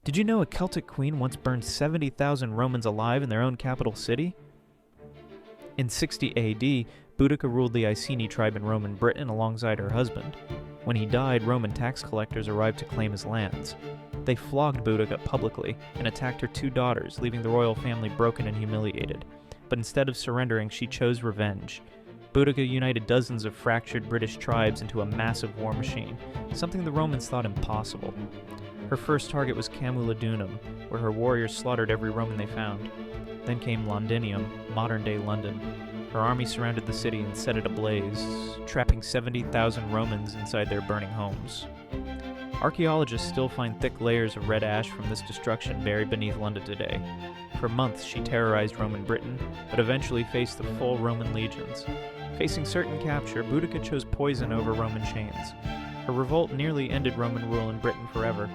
Did you know a Celtic queen once burned 70,000 Romans alive in their own capital city? In 60 AD, Boudica ruled the Iceni tribe in Roman Britain alongside her husband. When he died, Roman tax collectors arrived to claim his lands. They flogged Boudica publicly and attacked her 2 daughters, leaving the royal family broken and humiliated. But instead of surrendering, she chose revenge. Boudica united dozens of fractured British tribes into a massive war machine, something the Romans thought impossible. Her first target was Camulodunum, where her warriors slaughtered every Roman they found. Then came Londinium, modern-day London. Her army surrounded the city and set it ablaze, trapping 70,000 Romans inside their burning homes. Archaeologists still find thick layers of red ash from this destruction buried beneath London today. For months, she terrorized Roman Britain, but eventually faced the full Roman legions. Facing certain capture, Boudica chose poison over Roman chains. Her revolt nearly ended Roman rule in Britain forever.